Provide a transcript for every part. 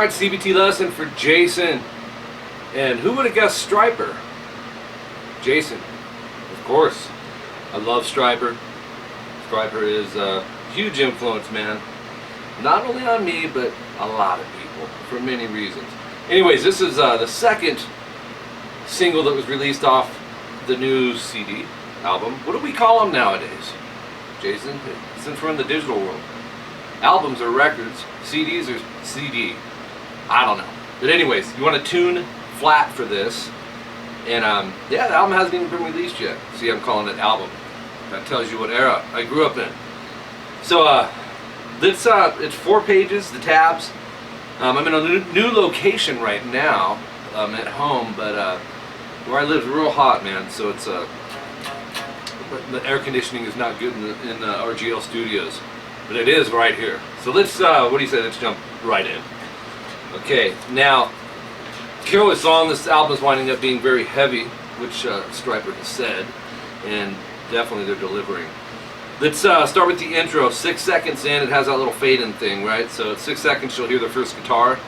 Alright, CVT lesson for Jason. And who would have guessed Stryper? Jason. Of course. I love Stryper. Stryper is a huge influence, man. Not only on me, but a lot of people, for many reasons. Anyways, this is the second single that was released off the new CD album. What do we call them nowadays, Jason? Since we're in the digital world. Albums are records, CDs are CD. I don't know. But anyways, you want to tune flat for this. And yeah, the album hasn't even been released yet. See, I'm calling it album. That tells you what era I grew up in. So it's 4 pages, the tabs. I'm in a new location right now. I'm at home, but where I live is real hot, man. So it's the air conditioning is not good in RGL studios, but it is right here. So let's what do you say? Let's jump right in. Okay, now Carol song. This album is winding up being very heavy, which Stryper has said, and definitely they're delivering. Let's start with the intro. 6 seconds in, it has that little fade-in thing, right? So at 6 seconds, you'll hear the first guitar,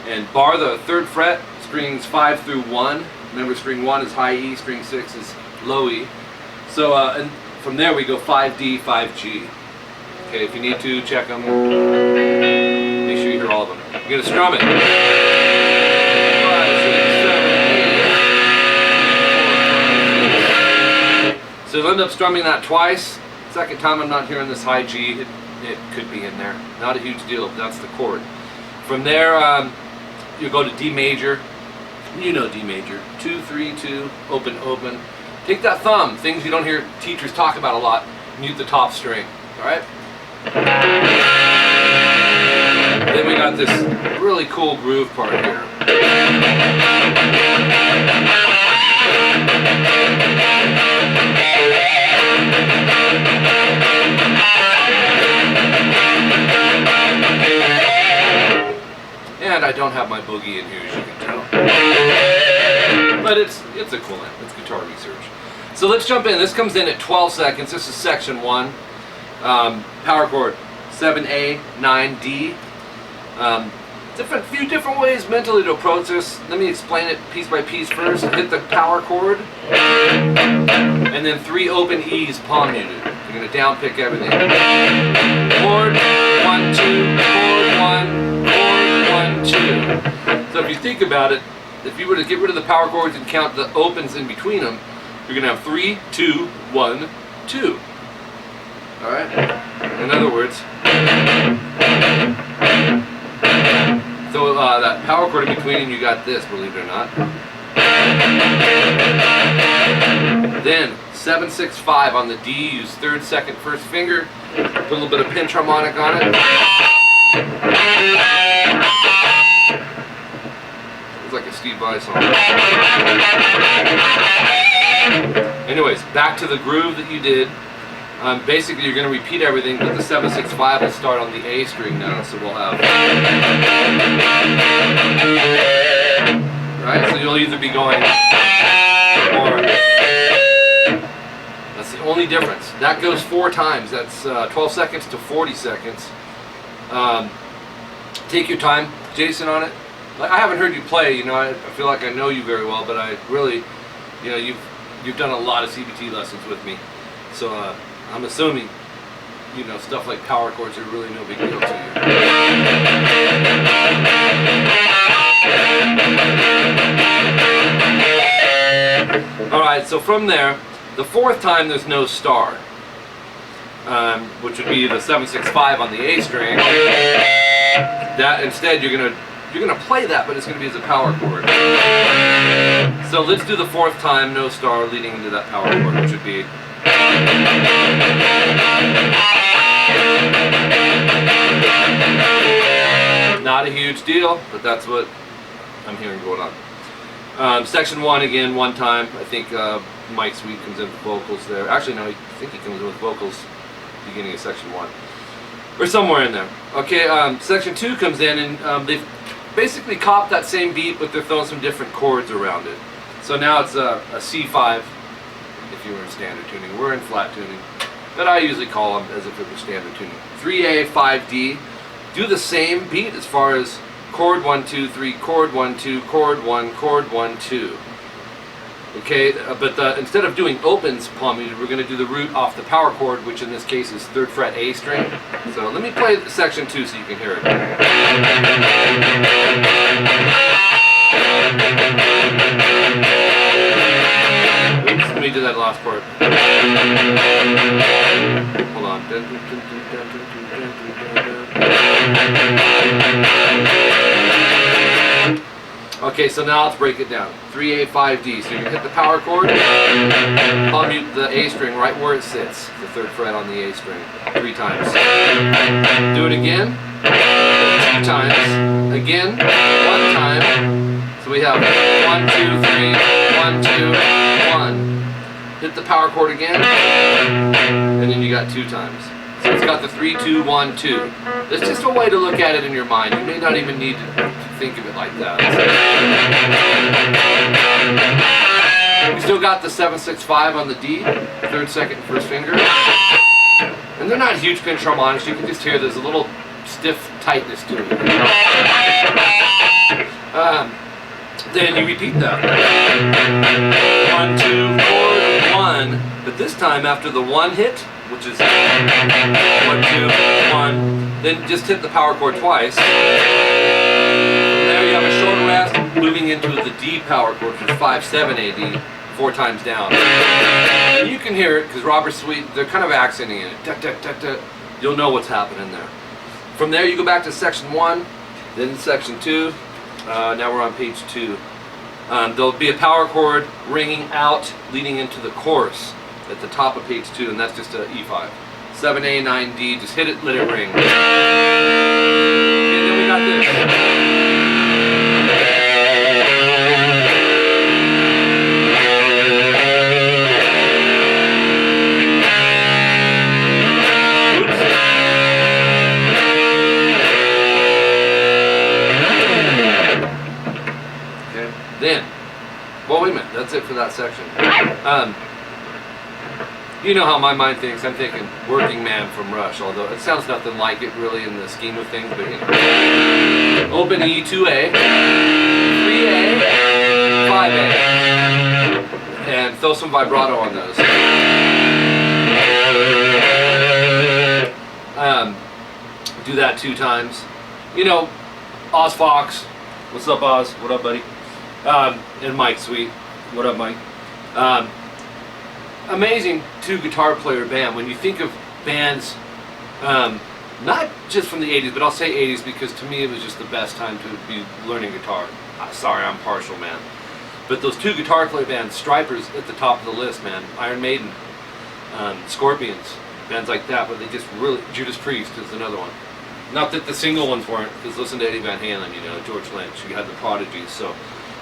and bar the 3rd fret, strings 5 through 1. Remember, string 1 is high E, string 6 is low E. So and from there we go 5D, 5G. Okay, if you need to check them, make sure you hear all of them. You're gonna strum it. 5, 6, 7, 8. So you'll end up strumming that twice. Second time I'm not hearing this high G. It could be in there. Not a huge deal. That's the chord. From there, you go to D major. You know D major. 2, 3, 2. Open, open. Take that thumb. Things you don't hear teachers talk about a lot. Mute the top string. All right. Then we got this really cool groove part here. And I don't have my boogie in here, as you can tell. But it's a cool amp. It's guitar research. So let's jump in. This comes in at 12 seconds. This is section 1. Power chord 7A, 9D. Few different ways mentally to approach this. Let me explain it piece by piece first. Hit the power chord, and then 3 open E's palm muted. You're going to down pick everything. Chord 1, 2, chord 1, chord 1, 2. So if you think about it, if you were to get rid of the power chords and count the opens in between them, you're going to have 3, 2, 1, 2. All right. In other words, so that power chord in between, and you got this, believe it or not. Then 7, 6, 5 on the D. Use 3rd, 2nd, 1st finger. Put a little bit of pinch harmonic on it. It's like a Steve Vai song. Anyways, back to the groove that you did. Basically, you're going to repeat everything, but the 7, 6, 5 will start on the A string now, so we'll have. Right? So you'll either be going or. That's the only difference. That goes 4 times. That's 12 seconds to 40 seconds. Take your time, Jason, on it. I haven't heard you play, you know, I feel like I know you very well, but I really, you know, you've done a lot of CVT lessons with me. So I'm assuming, you know, stuff like power chords are really no big deal to you. Alright, so from there, the 4th time there's no star, which would be the 7, 6, 5 on the A string. That instead you're gonna play that, but it's gonna be as a power chord. So let's do the 4th time, no star, leading into that power chord, which would be. Not a huge deal, but that's what I'm hearing going on. Section 1 again, 1 time. I think Mike Sweet comes in with vocals there. Actually, no, I think he comes in with vocals beginning of section 1. Or somewhere in there. Okay, section 2 comes in, and they've basically copied that same beat, but they're throwing some different chords around it. So now it's a C5. If you were in standard tuning, we're in flat tuning, but I usually call them as if it were standard tuning. 3A, 5D, do the same beat as far as chord 1, 2, 3, chord 1, 2, chord 1, chord 1, 2. Okay, but instead of doing opens palm muted, we're going to do the root off the power chord, which in this case is 3rd fret A string. So let me play section 2 so you can hear it. Oops, let me do that last part. Hold on. Okay, so now let's break it down. 3A, 5D. So you can hit the power chord, palm mute the A string right where it sits, the 3rd fret on the A string, 3 times. Do it again, 2 times, again, 1 time. So we have 1, 2, 3, 1, 2, 1. Hit the power chord again, and then you got 2 times. So it's got the 3, 2, 1, 2. It's just a way to look at it in your mind. You may not even need to think of it like that. We still got the 7, 6, 5 on the D, 3rd, 2nd, 1st finger. And they're not huge pinch harmonics. You can just hear there's a little stiff tightness to it. Then you repeat that. 1, 2, chord 1. But this time after the 1 hit, which is 1, 2, 1, then just hit the power chord twice. From there you have a short rest, moving into the D power chord, which is 5, 7 AD, 4 times down. And you can hear it because Robert Sweet, they're kind of accenting it. Da, da, da, da. You'll know what's happening there. From there you go back to section 1, then section 2. Now we're on page 2. There'll be a power chord ringing out, leading into the chorus at the top of page 2, and that's just a E5. 7A, 9D, just hit it, let it ring. Okay, then we got this. Okay, then, well, wait a minute, that's it for that section. You know how my mind thinks. I'm thinking Working Man from Rush, although it sounds nothing like it really in the scheme of things, but you know. Open E, 2A, 3A, 5A, and throw some vibrato on those. Do that 2 times. You know, Oz Fox. What's up, Oz? What up, buddy? And Mike Sweet. What up, Mike? Amazing 2 guitar player band. When you think of bands, not just from the 80s, but I'll say 80s because to me it was just the best time to be learning guitar. Sorry, I'm partial, man. But those 2 guitar player bands, Stryper's at the top of the list, man. Iron Maiden, Scorpions, bands like that, but they just really, Judas Priest is another one. Not that the single ones weren't, because listen to Eddie Van Halen, you know, George Lynch, you had the Prodigies. So,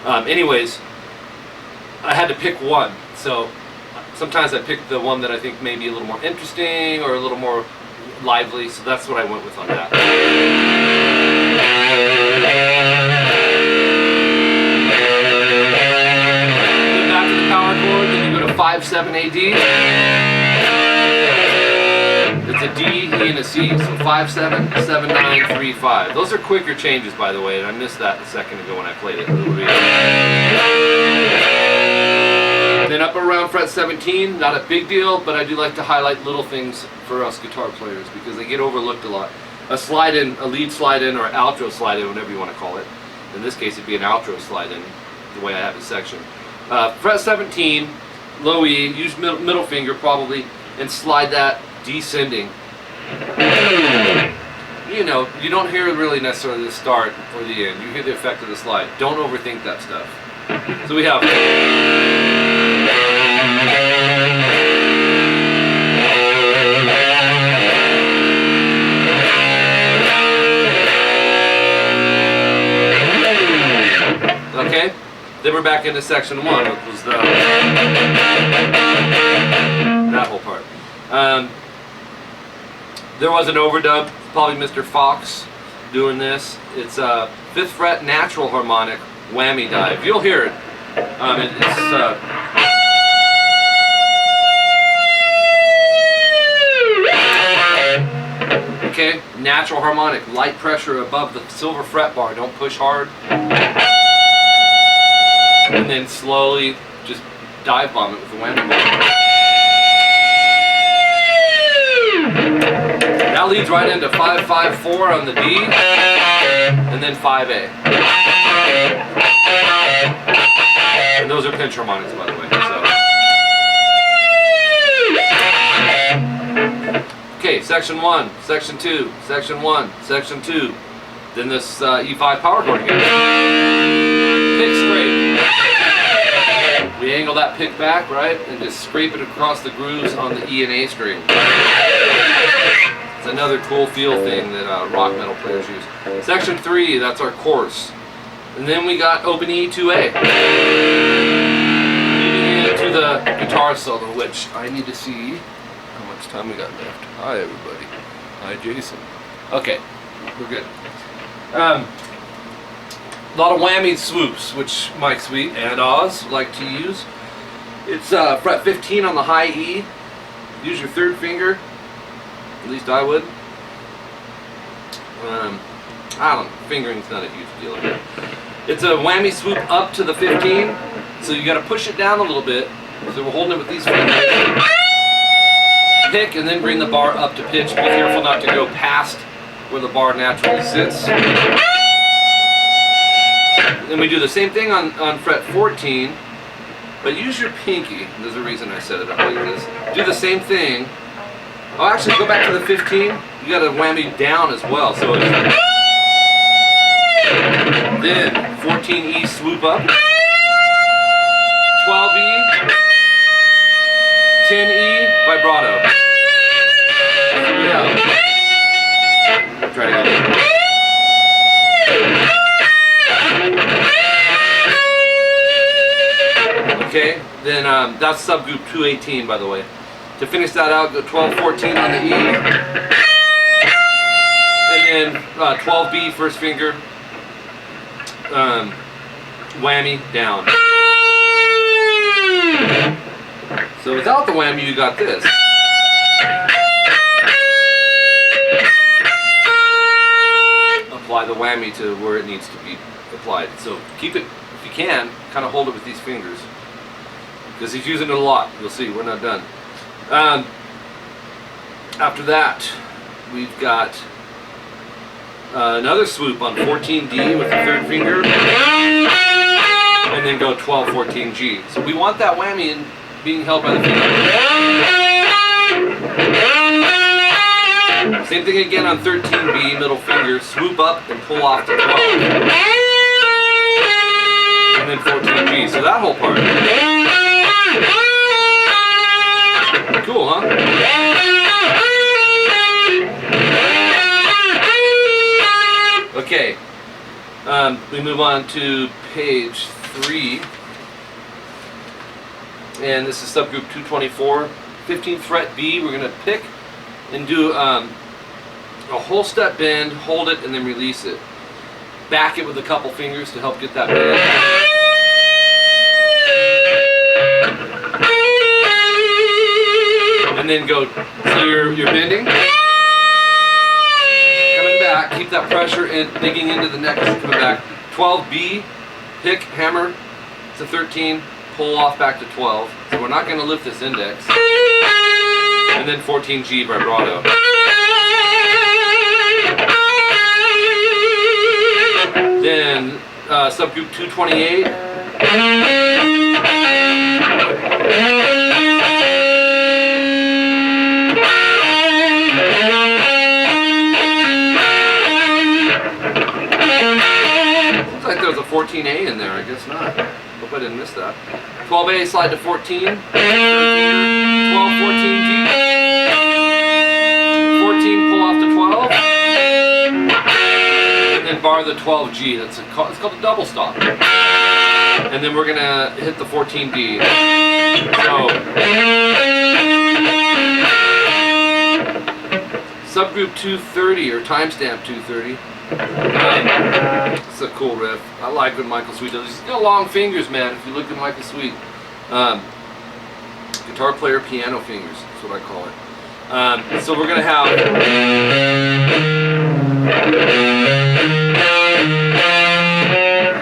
anyways, I had to pick one. So, sometimes I pick the one that I think may be a little more interesting or a little more lively, so that's what I went with on that. Then back to the power chord, then you go to 5, 7 AD. It's a D, E, and a C, so 5, 7, 7, 9, 3, 5. Those are quicker changes, by the way, and I missed that a second ago when I played it. Then up around fret 17, not a big deal, but I do like to highlight little things for us guitar players because they get overlooked a lot. A slide in, a lead slide in, or an outro slide in, whatever you want to call it. In this case, it'd be an outro slide in, the way I have it sectioned. Fret 17, low E, use middle finger probably, and slide that descending. You know, you don't hear really necessarily the start or the end. You hear the effect of the slide. Don't overthink that stuff. So we have. Okay, then we're back into section 1, which was that whole part. There was an overdub, probably Mr. Fox doing this. It's a 5th fret natural harmonic whammy dive. You'll hear it. Okay, natural harmonic, light pressure above the silver fret bar, don't push hard. And then slowly just dive bomb it with the whammy bar. That leads right into 5-5-4 on the D, and then 5A. And those are pinch harmonics, by the way. So. Okay, section 1, section 2, section 1, section 2. Then this E5 power chord again. Pick scrape. We angle that pick back, right, and just scrape it across the grooves on the E and A string. It's another cool feel thing that rock metal players use. Section 3, that's our course. And then we got open E 2A. Leading into the guitar solo, which I need to see how much time we got left. Hi everybody. Hi Jason. Okay, we're good. A lot of whammy swoops, which Mike Sweet and Oz like to use. It's fret 15 on the high E. Use your third finger. At least I would. I don't know, fingering's not a huge deal here. It's a whammy swoop up to the 15, so you gotta push it down a little bit. So we're holding it with these fingers. Pick and then bring the bar up to pitch. Be careful not to go past where the bar naturally sits. Then we do the same thing on fret 14, but use your pinky. There's a reason I set it up like this. Do the same thing. Oh, actually, go back to the 15. You got to whammy down as well. So then 14E swoop up, 12E, 10E vibrato. Yeah. Try to go. Okay, then that's subgroup 218, by the way. To finish that out, go 12-14 on the E, and then 12B first finger, whammy down. So without the whammy, you got this. Apply the whammy to where it needs to be applied. So keep it, if you can, kind of hold it with these fingers, because he's using it a lot. You'll see, we're not done. After that, we've got another swoop on 14D with the third finger, and then go 12-14G. So we want that whammy being held by the finger. Same thing again on 13B, middle finger, swoop up and pull off to 12. And then 14G, so that whole part. Cool, huh? Okay, we move on to page 3, and this is subgroup 224, 15th fret B. We're going to pick and do a whole step bend, hold it, and then release it. Back it with a couple fingers to help get that bend. And then go, so you're bending, coming back, keep that pressure and digging into the neck, coming back. 12B, pick, hammer, to 13, pull off back to 12. So we're not going to lift this index. And then 14G vibrato. Then subgroup 228. Looks like there was a 14A in there, I guess not. Hope I didn't miss that. 12A, slide to 14. 12, 14G. 14, pull off to 12. And then bar the 12G. It's called a double stop. And then we're going to hit the 14D. So, subgroup 230, or timestamp 230. It's a cool riff. I like what Michael Sweet does. He's got long fingers, man. If you look at Michael Sweet, guitar player piano fingers. That's what I call it. So we're going to have...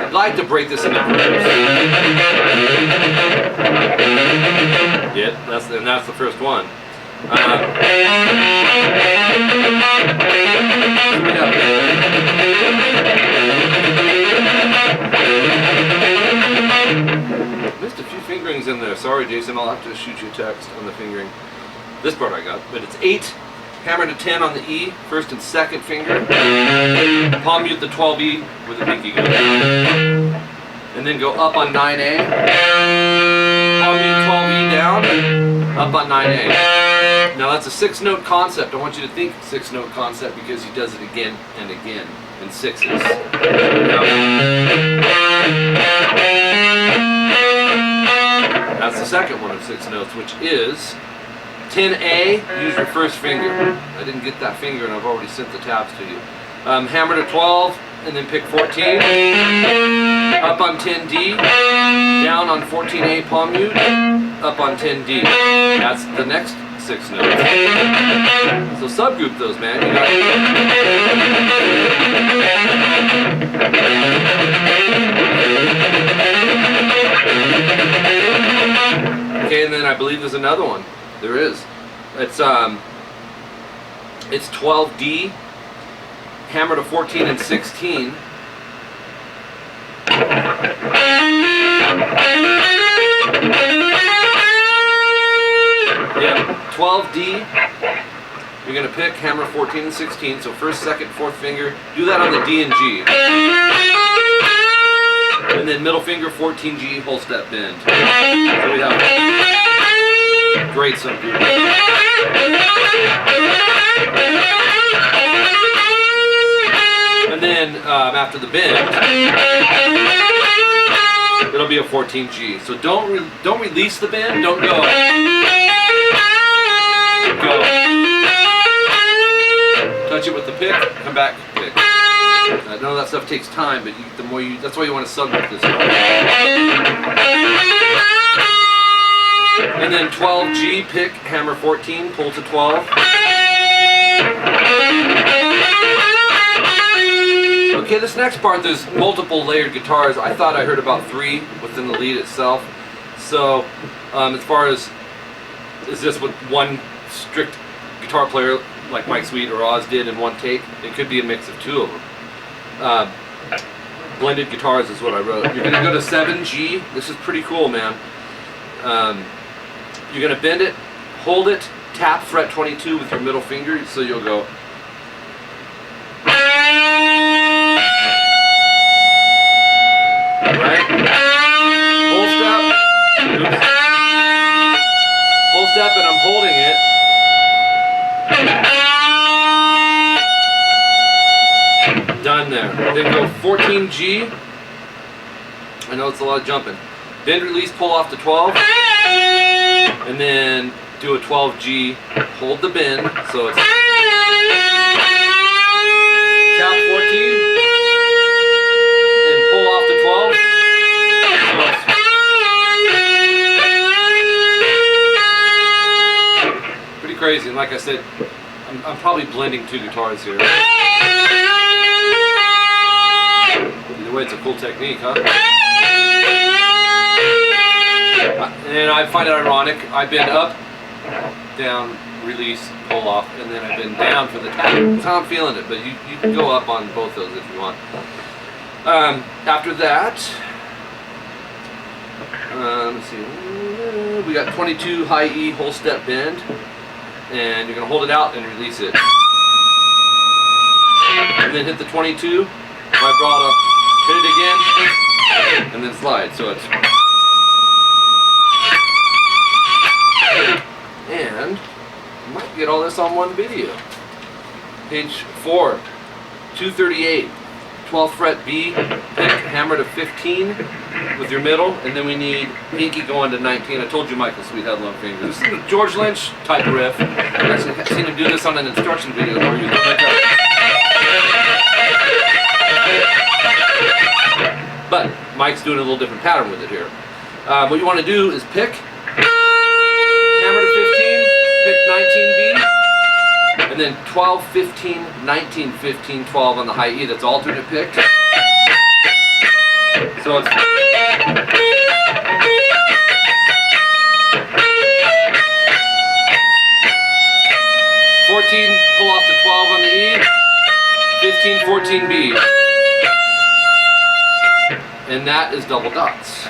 I'd like to break this into groups. Yeah, that's the first one. Missed a few fingerings in there. Sorry, Jason. I'll have to shoot you a text on the fingering. This part I got, but it's 8, hammer to 10 on the E, first and second finger. Palm mute the 12E with the pinky go. And then go up on 9A. Palm mute 12E down, up on 9A. Now that's a 6-note concept. I want you to think 6-note concept because he does it again and again in 6s. That's the second one of 6 notes, which is 10A, use your first finger. I didn't get that finger and I've already sent the tabs to you. Hammer to 12 and then pick 14. Up on 10D, down on 14A palm mute, up on 10D. That's the next 6 notes. So subgroup those, man. You got okay, and then I believe there's another one. There is. It's 12D, hammer to 14 and 16. Yeah, 12D. You're going to pick hammer 14 and 16. So first, second, fourth finger. Do that on the D and G. And then middle finger 14G, whole step bend. So we have great subgroup. And then after the bend, it'll be a 14G. So don't release the bend. Don't go. Go. Touch it with the pick. Come back. Pick. I know that stuff takes time, but the more that's why you want to subgroup this. And then 12G, pick, hammer 14, pull to 12. Okay, this next part, there's multiple layered guitars. I thought I heard about 3 within the lead itself. So, as far as, is this what one strict guitar player like Mike Sweet or Oz did in one take? It could be a mix of 2 of them. Blended guitars is what I wrote. You're going to go to 7G. This is pretty cool, man. You're going to bend it, hold it, tap fret 22 with your middle finger, so you'll go. Right? Full step. Oops. Full step, and I'm holding it. Done there. Then go 14G. I know it's a lot of jumping. Bend, release, pull off to 12. And then do a 12G. Hold the bend. So it's tap 14. And pull off to 12. So it's pretty crazy. And like I said, I'm probably blending 2 guitars here. Either way, it's a cool technique, huh? And I find it ironic. I've been up, down, release, pull off, and then I've been down for the tap. That's how I'm feeling it, but you can go up on both those if you want. After that, let's see, we got 22 high E, whole step bend, and you're going to hold it out and release it. And then hit the 22, vibrato, hit it again, and then slide. So it's... And you might get all this on one video. Page 4, 238, 12th fret B, pick, hammer to 15 with your middle, and then we need pinky going to 19. I told you Michael Sweet had long fingers. This is a George Lynch type riff. I've actually seen him do this on an instruction video where you go like that. But Mike's doing a little different pattern with it here. What you want to do is pick, hammer to 15, pick 19B, and then 12, 15, 19, 15, 12 on the high E. That's alternate pick. So it's 14, pull off to 12 on the E, 15, 14 B. And that is double dots.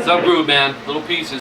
Subgroove, man, little pieces.